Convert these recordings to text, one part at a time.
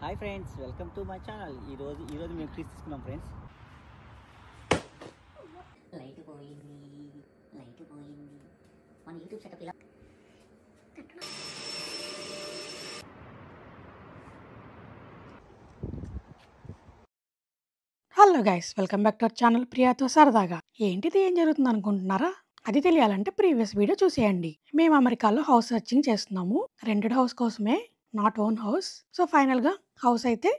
Hi friends, welcome to my channel. ఈరోజు మేము trees తీసుకున్నాం ఫ్రెండ్స్. లైట్ పోయింది మన యూట్యూబ్ సెటప్ ఇలా. Hello guys, welcome back to our channel ప్రియాతో సరదాగా. ఏంటిది, ఏం జరుగుతుంది అనుకుంటున్నారా? అది తెలియాలంటే ప్రీవియస్ వీడియో చూసేయండి. మేము అమెరికాలో హౌస్ సర్చింగ్ చేస్తున్నాము, రెంటెడ్ హౌస్ కోసమే, not own house. So final గా హౌస్ అయితే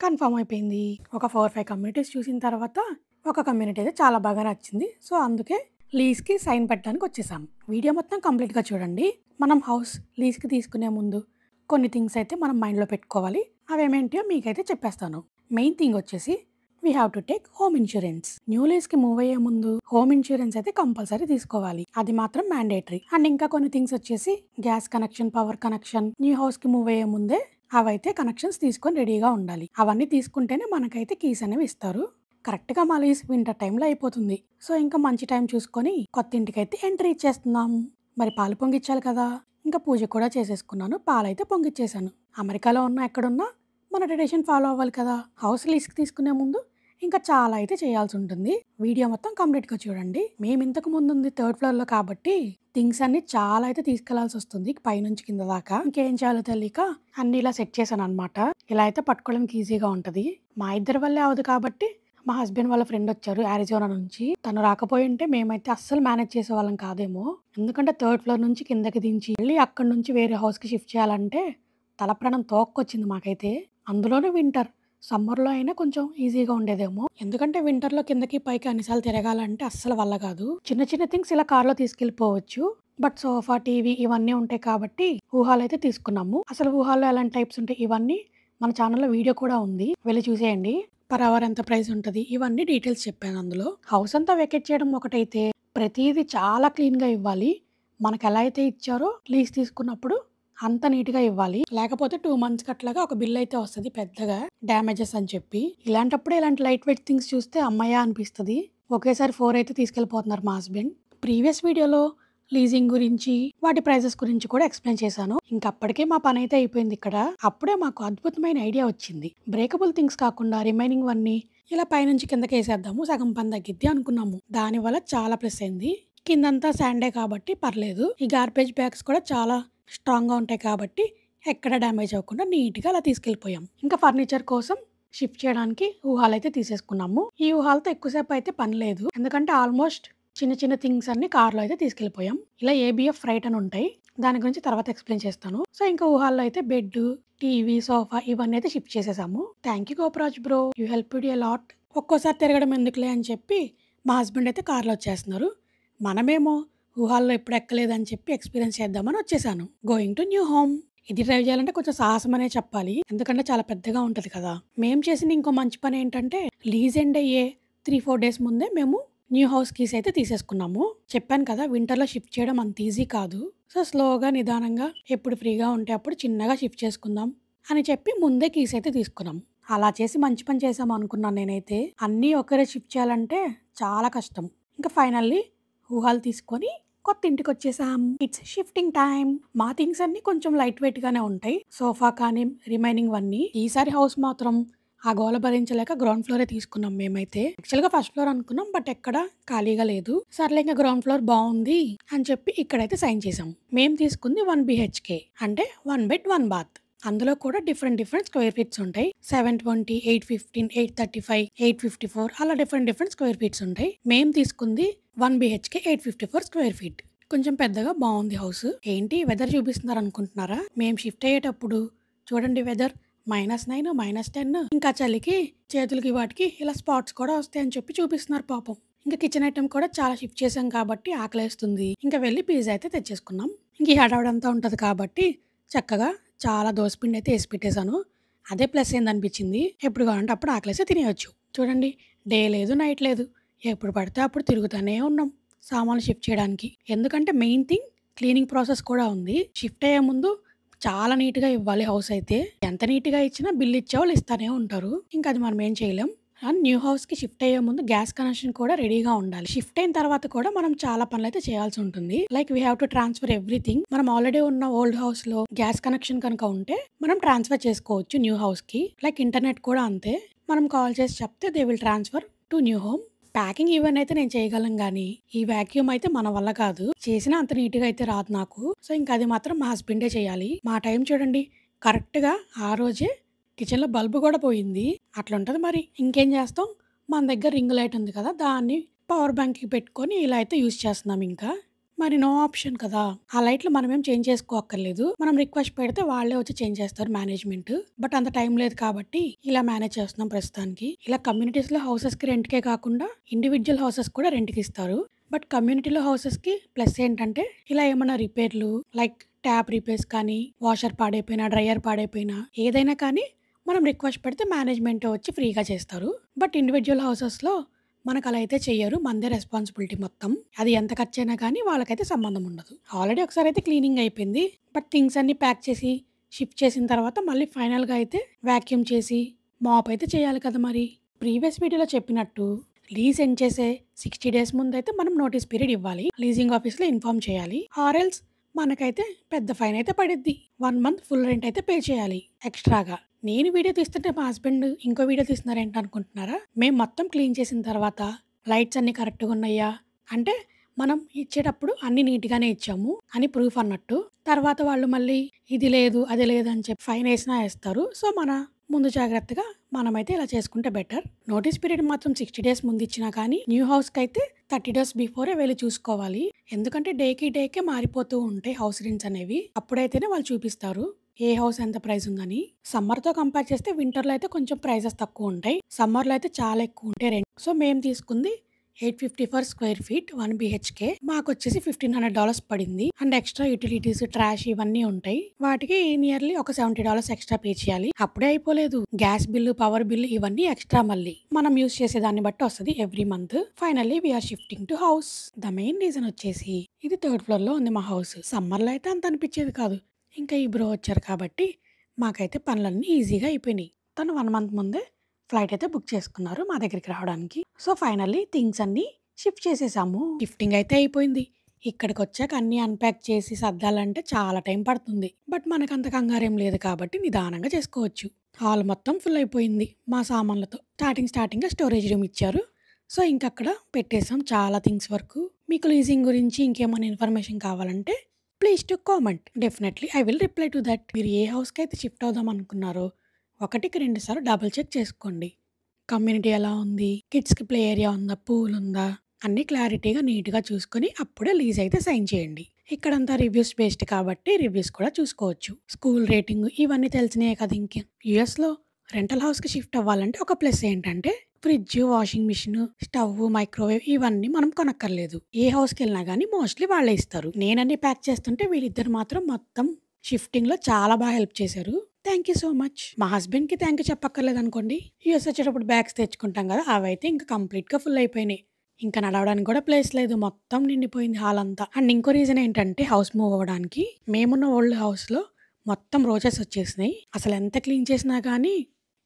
కన్ఫర్మ్ అయిపోయింది. ఒక 4-5 కమ్యూనిటీస్ చూసిన తర్వాత ఒక కమ్యూనిటీ అయితే చాలా బాగా నచ్చింది. సో అందుకే లీజ్ కి సైన్ పెట్టడానికి వచ్చేసాం. వీడియో మొత్తం కంప్లీట్ గా చూడండి. మనం హౌస్ లీజ్ కి తీసుకునే ముందు కొన్ని థింగ్స్ అయితే మనం మైండ్ లో పెట్టుకోవాలి. అవేమేంటో మీకైతే చెప్పేస్తాను. మెయిన్ థింగ్ వచ్చేసి we have to take home insurance. New lease కి మూవ్ అయ్యే ముందు హోమ్ ఇన్సూరెన్స్ అయితే కంపల్సరీ తీసుకోవాలి. అది మాత్రం మ్యాండేటరీ. అండ్ ఇంకా కొన్ని థింగ్స్ వచ్చేసి gas connection, power connection new house కి మూవ్ అయ్యే ముందే అవైతే కనెక్షన్స్ తీసుకొని రెడీగా ఉండాలి. అవన్నీ తీసుకుంటేనే మనకైతే కీస్ అనేవి ఇస్తారు. కరెక్ట్ గా మా లీజ్ వింటర్ టైంలో అయిపోతుంది. సో ఇంకా మంచి టైం చూసుకొని కొత్త ఇంటికైతే ఎంట్రీ ఇచ్చేస్తున్నాం. మరి పాలు పొంగిచ్చాలి కదా, ఇంకా పూజ కూడా చేసేసుకున్నాను. పాలైతే పొంగిచ్చేసాను. అమెరికాలో ఉన్నా ఎక్కడున్నా మన ట్రెడిషన్ ఫాలో అవ్వాలి కదా. హౌస్ లీజ్కి తీసుకునే ముందు ఇంకా చాలా అయితే చేయాల్సి ఉంటుంది. వీడియో మొత్తం కంప్లీట్ గా చూడండి. మేము ఇంతకు ముందు ఉంది 3rd ఫ్లోర్ లో కాబట్టి థింగ్స్ అన్ని చాలా అయితే తీసుకెళ్లాల్సి వస్తుంది, పైనుంచి కింద దాకా. ఇంకేం చేయాలో తెలియక అన్ని ఇలా సెట్ చేశాను అనమాట. ఇలా అయితే పట్టుకోవడానికి ఈజీగా ఉంటది. మా ఇద్దరి వల్లే అవదు కాబట్టి మా హస్బెండ్ వాళ్ళ ఫ్రెండ్ వచ్చారు అరిజోనా నుంచి. తను రాకపోయి ఉంటే మేమైతే అస్సలు మేనేజ్ చేసేవాళ్ళం కాదేమో. ఎందుకంటే 3rd ఫ్లోర్ నుంచి కిందకి దించి వెళ్ళి అక్కడ నుంచి వేరే హౌస్ కి షిఫ్ట్ చేయాలంటే తలప్రాణం తోక్కొచ్చింది మాకైతే. అందులోనే వింటర్. సమ్మర్లో అయినా కొంచెం ఈజీగా ఉండేదేమో. ఎందుకంటే వింటర్లో కిందకి పైకి అన్నిసార్లు తిరగాలంటే అస్సలు వల్ల కాదు. చిన్న చిన్న థింగ్స్ ఇలా కార్లో తీసుకెళ్ళిపోవచ్చు, బట్ సోఫా, టీవీ ఇవన్నీ ఉంటాయి కాబట్టి ఊహాలు అయితే తీసుకున్నాము. అసలు ఊహాల్లో ఎలాంటి టైప్స్ ఉంటాయి ఇవన్నీ మన ఛానల్లో వీడియో కూడా ఉంది, వెళ్ళి చూసేయండి. పర్ అవర్ ఎంత ప్రైస్ ఉంటుంది ఇవన్నీ డీటెయిల్స్ చెప్పాను అందులో. హౌస్ అంతా వెకేట్ చేయడం ఒకటైతే ప్రతిదీ చాలా క్లీన్ గా ఇవ్వాలి. మనకు ఎలా అయితే ఇచ్చారో లీజ్ తీసుకున్నప్పుడు అంత నీట్ గా ఇవ్వాలి. లేకపోతే 2 months అట్లాగా ఒక బిల్ అయితే వస్తుంది పెద్దగా, డ్యామేజెస్ అని చెప్పి. ఇలాంటప్పుడు ఇలాంటి లైట్ వెయిట్ థింగ్స్ చూస్తే అమ్మయ్య అనిపిస్తుంది. ఒకేసారి 4 అయితే తీసుకెళ్లిపోతున్నారు మా హస్బెండ్. ప్రీవియస్ వీడియోలో లీజింగ్ గురించి, వాటి ప్రైజెస్ గురించి కూడా ఎక్స్ప్లెయిన్ చేశాను. ఇంకప్పటికే మా పని అయితే అయిపోయింది ఇక్కడ. అప్పుడే మాకు అద్భుతమైన ఐడియా వచ్చింది. బ్రేకబుల్ థింగ్స్ కాకుండా రిమైనింగ్ వన్నీ ఇలా పైనుంచి కిందకి వేసేద్దాము, సగం పని తగ్గిద్ది అనుకున్నాము. దానివల్ల చాలా ప్లస్ అయింది. కిందంతా శాండే కాబట్టి పర్లేదు. ఈ గార్బేజ్ బ్యాగ్స్ కూడా చాలా స్ట్రాంగ్ గా ఉంటాయి కాబట్టి ఎక్కడ డ్యామేజ్ అవ్వకుండా నీట్ గా అలా తీసుకెళ్లిపోయాం. ఇంకా ఫర్నిచర్ కోసం షిఫ్ట్ చేయడానికి ఊహాలు అయితే తీసేసుకున్నాము. ఈ ఊహాలతో ఎక్కువసేపు అయితే పని లేదు, ఎందుకంటే ఆల్మోస్ట్ చిన్న చిన్న థింగ్స్ అన్ని కార్లో అయితే తీసుకెళ్లిపోయాం. ఇలా ABF ఫ్రైట్ అని ఉంటాయి, దాని గురించి తర్వాత ఎక్స్ప్లెయిన్ చేస్తాను. సో ఇంకా ఊహాల్లో అయితే బెడ్, టీవీ, సోఫా ఇవన్నీ అయితే షిఫ్ట్ చేసేసాము. Thank you Goparaj bro, you helped a lot. ఒక్కోసారి తిరగడం ఎందుకులే అని చెప్పి మా హస్బెండ్ అయితే కార్లో వచ్చేస్తున్నారు. మనమేమో ఊహాల్లో ఎప్పుడు ఎక్కలేదని చెప్పి ఎక్స్పీరియన్స్ చేద్దామని వచ్చేసాను. Going to new home. ఇది డ్రైవ్ చేయాలంటే కొంచెం సాహసం అనే చెప్పాలి, ఎందుకంటే చాలా పెద్దగా ఉంటది కదా. మేము చేసిన ఇంకో మంచి పని ఏంటంటే లీజ్ ఎండ్ అయ్యే 3-4 days ముందే మేము న్యూ హౌస్ కీస్ అయితే తీసేసుకున్నాము. చెప్పాను కదా వింటర్లో షిఫ్ట్ చేయడం అంత ఈజీ కాదు. సో స్లోగా నిదానంగా ఎప్పుడు ఫ్రీగా ఉంటే అప్పుడు చిన్నగా షిఫ్ట్ చేసుకుందాం అని చెప్పి ముందే కీస్ అయితే తీసుకున్నాం. అలా చేసి మంచి పని చేసాము అనుకున్నాను నేనైతే. అన్నీ ఒకరే షిఫ్ట్ చేయాలంటే చాలా కష్టం. ఇంకా ఫైనల్లీ ఊహాలు తీసుకొని కొత్త ఇంటికి వచ్చేసాం. It's shifting time. మా థింగ్స్ అన్ని కొంచెం లైట్ వెయిట్ గానే ఉంటాయి, సోఫా కానీ రిమైనింగ్ వన్నీ. ఈసారి హౌస్ మాత్రం ఆ గోల భరించలేక గ్రౌండ్ ఫ్లోరే తీసుకున్నాం మేమైతే. యాక్చువల్ గా 1st ఫ్లోర్ అనుకున్నాం, బట్ ఎక్కడ ఖాళీగా లేదు. సర్లే ఇంకా గ్రౌండ్ ఫ్లోర్ బాగుంది అని చెప్పి ఇక్కడైతే సైన్ చేసాం. మేము తీసుకుంది 1 BHK, అంటే 1 bed 1 bath. అందులో కూడా డిఫరెంట్ స్క్వేర్ ఫీట్స్ ఉంటాయి. 720, 815, 835, 854 అలా డిఫరెంట్ స్క్వేర్ ఫీట్స్ ఉంటాయి. మేము తీసుకుంది 1 BHK 854 స్క్వేర్ ఫీట్. కొంచెం పెద్దగా బాగుంది హౌస్. ఏంటి వెదర్ చూపిస్తున్నారు అనుకుంటున్నారా? మేము షిఫ్ట్ అయ్యేటప్పుడు చూడండి వెదర్ -9, -10. ఇంకా చలికి చేతులకి వాటికి ఇలా స్పాట్స్ కూడా వస్తాయని చెప్పి చూపిస్తున్నారు పాపం. ఇంకా కిచెన్ ఐటమ్ కూడా చాలా షిఫ్ట్ చేసాం కాబట్టి ఆకలేస్తుంది. ఇంకా వెళ్ళి పిజ్జా అయితే తెచ్చేసుకున్నాం. ఇంక ఈ హడావుడంతా ఉంటది కాబట్టి చక్కగా చాలా దోసపిండి అయితే వేసి పెట్టేశాను. అదే ప్లస్ ఏందనిపించింది. ఎప్పుడు కావాలంటే అప్పుడు ఆకలేస్తే తినేయచ్చు. చూడండి, డే లేదు నైట్ లేదు, ఎప్పుడు పడితే అప్పుడు తిరుగుతూనే ఉన్నాం సామాన్లు షిఫ్ట్ చేయడానికి. ఎందుకంటే మెయిన్ థింగ్ క్లీనింగ్ ప్రాసెస్ కూడా ఉంది. షిఫ్ట్ అయ్యే ముందు చాలా నీట్గా ఇవ్వాలి హౌస్ అయితే. ఎంత నీట్గా ఇచ్చినా బిల్ ఇచ్చే వాళ్ళు ఇస్తానే ఉంటారు, ఇంకా అది మనం ఏం చేయలేం. అండ్ న్యూ హౌస్‌కి షిఫ్ట్ అయ్యే ముందు గ్యాస్ కనెక్షన్ కూడా రెడీగా ఉండాలి. షిఫ్ట్ అయిన తర్వాత కూడా మనం చాలా పనులైతే చేయాల్సి ఉంటుంది. Like we have to transfer everything. మనం ఆల్రెడీ ఉన్న ఓల్డ్ హౌస్‌లో గ్యాస్ కనెక్షన్ కనుక ఉంటే మనం ట్రాన్స్‌ఫర్ చేసుకోవచ్చు న్యూ హౌస్‌కి. లైక్ ఇంటర్నెట్ కూడా అంతే. మనం కాల్ చేసి చెప్తే they will transfer to new home. Packing ఇవన్నీ అయితే నేను చేయగలను గానీ, ఈ వాక్యూమ్ అయితే మన వల్ల కాదు. చేసినా అంత నీట్‌గా అయితే రాదు నాకు. సో, ఇంక అది మాత్రం మా హస్బెండే చేయాలి. మా టైం చూడండి కరెక్ట్‌గా ఆ రోజే కిచెన్‌లో బల్బ్ కూడా పోయింది. అట్లుంటది మరి. ఇంకేం చేస్తాం? మన దగ్గర రింగ్ లైట్ ఉంది కదా! దాన్ని పవర్ బ్యాంక్‌కి పెట్టుకొని ఇలా అయితే యూజ్ చేస్తున్నాం ఇంకా. మరి నో ఆప్షన్ కదా! ఆ లైట్లు మనమేం చేంజ్ చేసుకోక్కర్లేదు. మనం రిక్వెస్ట్ పెడితే వాళ్ళే వచ్చి చేంజ్ చేస్తారు మేనేజ్‌మెంట్. బట్ అంత టైం లేదు కాబట్టి ఇలా మేనేజ్ చేస్తున్నాం ప్రస్తుతానికి. ఇలా కమ్యూనిటీస్‌లో హౌసెస్‌కి రెంట్‌కే కాకుండా ఇండివిడ్యువల్ హౌసెస్ కూడా రెంట్‌కి ఇస్తారు. బట్ కమ్యూనిటీలో హౌసెస్‌కి ప్లస్ ఏంటంటే ఇలా ఏమన్నా రిపేర్లు లైక్ ట్యాప్ రిపేర్స్ కానీ, వాషర్ పాడైపోయినా, డ్రైయర్ పాడైపోయినా ఏదైనా కానీ మనం రిక్వెస్ట్ పెడితే మేనేజ్‌మెంటే వచ్చి ఫ్రీగా చేస్తారు. బట్ ఇండివిడ్యువల్ హౌసెస్‌లో మనకు అలా అయితే చెయ్యరు. మనదే రెస్పాన్సిబిలిటీ మొత్తం. అది ఎంత ఖర్చయినా కానీ వాళ్ళకైతే సంబంధం ఉండదు. ఆల్రెడీ ఒకసారి అయితే క్లీనింగ్ అయిపోయింది. బట్ థింగ్స్ అన్నీ ప్యాక్ చేసి షిఫ్ట్ చేసిన తర్వాత మళ్ళీ ఫైనల్‌గా అయితే వాక్యూమ్ చేసి మాప్ అయితే చేయాలి కదా మరి. ప్రీవియస్ వీడియోలో చెప్పినట్టు లీజ్ ఎండ్ చేసే 60 డేస్ ముందైతే మనం నోటీస్ పీరియడ్ ఇవ్వాలి. లీజింగ్ ఆఫీస్‌లో ఇన్ఫార్మ్ చేయాలి. ఆర్ ఎల్స్ మనకైతే పెద్ద ఫైన్ అయితే పడిద్ది. 1 మంత్ ఫుల్ రెంట్ అయితే పే చేయాలి ఎక్స్‌ట్రాగా. నేను వీడియో తీస్తుంటే మా హస్బెండ్ ఇంకో వీడియో తీస్తున్నారేంటి అనుకుంటున్నారా? మేము మొత్తం క్లీన్ చేసిన తర్వాత లైట్స్ అన్నీ కరెక్ట్‌గా ఉన్నాయా? అంటే మనం ఇచ్చేటప్పుడు అన్నీ నీట్‌గానే ఇచ్చాము అని ప్రూఫ్ అన్నట్టు. తర్వాత వాళ్ళు మళ్ళీ ఇది లేదు, అది లేదు అని చెప్పి ఫైన్ ఏసినా ఏస్తారు. సో, మన ముందు జాగ్రత్తగా మనమైతే ఇలా చేసుకుంటే బెటర్. నోటీస్ పీరియడ్ మాత్రం 60 డేస్ ముందు ఇచ్చినా కానీ న్యూ హౌస్‌కి అయితే 30 డేస్ బిఫోరే వెళ్లి చూసుకోవాలి. ఎందుకంటే డేకే మారిపోతూ ఉంటాయి హౌస్ రెంట్స్ అనేవి. అప్పుడైతేనే వాళ్ళు చూపిస్తారు ఏ హౌస్ ఎంత ప్రైస్ ఉందని. సమ్మర్‌తో కంపేర్ చేస్తే వింటర్‌లో అయితే కొంచెం ప్రైసెస్ తక్కువ ఉంటాయి. సమ్మర్‌లో అయితే చాలా ఎక్కువ ఉంటాయి రెంట్. సో, మేము తీసుకుంది 850 ఫర్ స్క్వేర్ ఫీట్ 1 BHK. మాకొచ్చేసి $1,500 పడింది. అండ్ ఎక్స్ట్రా యుటిలిటీస్, ట్రాష్ ఇవన్నీ ఉంటాయి. వాటికి నియర్లీ ఒక $70 ఎక్స్ట్రా పే చేయాలి. అప్పుడే అయిపోలేదు. గ్యాస్ బిల్లు, పవర్ బిల్లు ఇవన్నీ ఎక్స్ట్రా మళ్ళీ. మనం యూజ్ చేసే దాన్ని బట్టి వస్తది every month. Finally we are shifting to house. The main reason వచ్చేసి ఇది 3rd ఫ్లోర్‌లో ఉంది మా హౌస్. సమ్మర్‌లో అయితే అంత అనిపించేది కాదు. ఇంకా ఈ బ్రో వచ్చారు కాబట్టి మాకైతే పనులన్నీ ఈజీగా అయిపోయినాయి. తను 1 మంత్ ముందే ఫ్లైట్ అయితే బుక్ చేసుకున్నారు మా దగ్గరికి రావడానికి. సో, ఫైనల్లీ థింగ్స్ అన్నీ షిఫ్ట్ చేసేసాము. షిఫ్టింగ్ అయితే అయిపోయింది. ఇక్కడికొచ్చాక అన్నీ అన్‌ప్యాక్ చేసి సర్దాలంటే చాలా టైం పడుతుంది. బట్ మనకంత కంగారేం లేదు కాబట్టి నిదానంగా చేసుకోవచ్చు. హాల్ మొత్తం ఫుల్ అయిపోయింది మా సామాన్లతో. స్టార్టింగ్‌గా స్టోరేజ్ రూమ్ ఇచ్చారు. సో, ఇంకక్కడ పెట్టేసాం చాలా థింగ్స్ వరకు. మీకు లీజింగ్ గురించి ఇంకేమైనా ఇన్ఫర్మేషన్ కావాలంటే please to comment. Definitely I will reply to that. మీరు ఏ హౌస్‌కి అయితే షిఫ్ట్ అవుదాం అనుకున్నారో 1కి 2 సార్లు డబుల్ చెక్ చేసుకోండి. కమ్యూనిటీ ఎలా ఉంది? కిడ్స్‌కి ప్లే ఏరియా ఉందా? పూల్ ఉందా? అన్నీ క్లారిటీగా నీట్‌గా చూసుకొని అప్పుడే లీజ్ అయితే సైన్ చేయండి. ఇక్కడంతా రివ్యూస్ బేస్డ్ కాబట్టి రివ్యూస్ కూడా చూసుకోవచ్చు. స్కూల్ రేటింగ్ ఇవన్నీ తెలిసినాయే కదా ఇంక. యూఎస్‌లో రెంటల్ హౌస్‌కి షిఫ్ట్ అవ్వాలంటే ఒక ప్లస్ ఏంటంటే fridge, washing machine, stove, microwave ఇవన్నీ మనం కొనక్కర్లేదు. ఏ హౌస్‌కెళ్ళినా గానీ మోస్ట్‌లీ వాళ్ళే ఇస్తారు. నేనన్నీ ప్యాక్ చేస్తుంటే వీళ్ళిద్దరు మాత్రం మొత్తం షిఫ్టింగ్‌లో చాలా బాగా హెల్ప్ చేశారు. Thank you so much. మా హస్బెండ్‌కి థ్యాంక్ యూ చెప్పక్కర్లేదనుకోండి. యూఎస్ వచ్చేటప్పుడు బ్యాగ్స్ తెచ్చుకుంటాం కదా! అవైతే ఇంకా కంప్లీట్‌గా ఫుల్ అయిపోయినాయి. ఇంకా నడవడానికి కూడా ప్లేస్ లేదు. మొత్తం నిండిపోయింది హాల్ అంతా. అండ్ ఇంకో రీజన్ ఏంటంటే హౌస్ మూవ్ అవ్వడానికి మేమున్న ఓల్డ్ హౌస్‌లో మొత్తం రోచెస్ వచ్చేసినాయి. అసలు ఎంత క్లీన్ చేసినా కానీ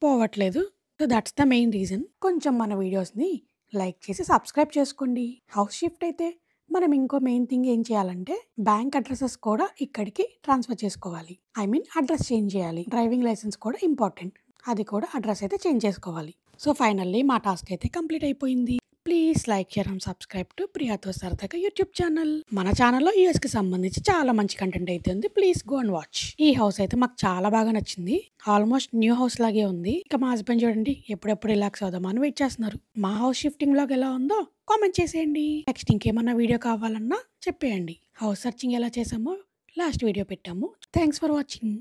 పోవట్లేదు. So, that's the main reason. కొంచెం మన వీడియోస్‌ని లైక్ చేసి సబ్స్క్రైబ్ చేసుకోండి. హౌస్ షిఫ్ట్ అయితే మనం ఇంకో మెయిన్ థింగ్ ఏం చేయాలంటే బ్యాంక్ అడ్రసెస్ కూడా ఇక్కడికి ట్రాన్స్ఫర్ చేసుకోవాలి. ఐ మీన్ అడ్రస్ చేంజ్ చేయాలి. డ్రైవింగ్ లైసెన్స్ కూడా ఇంపార్టెంట్. అది కూడా అడ్రస్ అయితే చేంజ్ చేసుకోవాలి. సో, ఫైనల్లీ మా టాస్క్ అయితే కంప్లీట్ అయిపోయింది. Please like, share and subscribe to ప్రియాతో సరదాగా యూట్యూబ్ ఛానల్. మన ఛానల్లో యూఎస్‌కి సంబంధించి చాలా మంచి కంటెంట్ అయితే ఉంది. Please go and watch. ఈ హౌస్ అయితే మాకు చాలా బాగా నచ్చింది. ఆల్మోస్ట్ న్యూ హౌస్ లాగే ఉంది. ఇక మా హస్బెండ్ చూడండి ఎప్పుడెప్పుడు రిలాక్స్ అవుదామా అని వెయిట్ చేస్తున్నారు. మా హౌస్ షిఫ్టింగ్ వ్లాగ్ ఎలా ఉందో కామెంట్ చేసేయండి. నెక్స్ట్ ఇంకేమన్నా వీడియో కావాలన్నా చెప్పేయండి. హౌస్ సర్చింగ్ ఎలా చేసామో లాస్ట్ వీడియో పెట్టాము. Thanks for watching.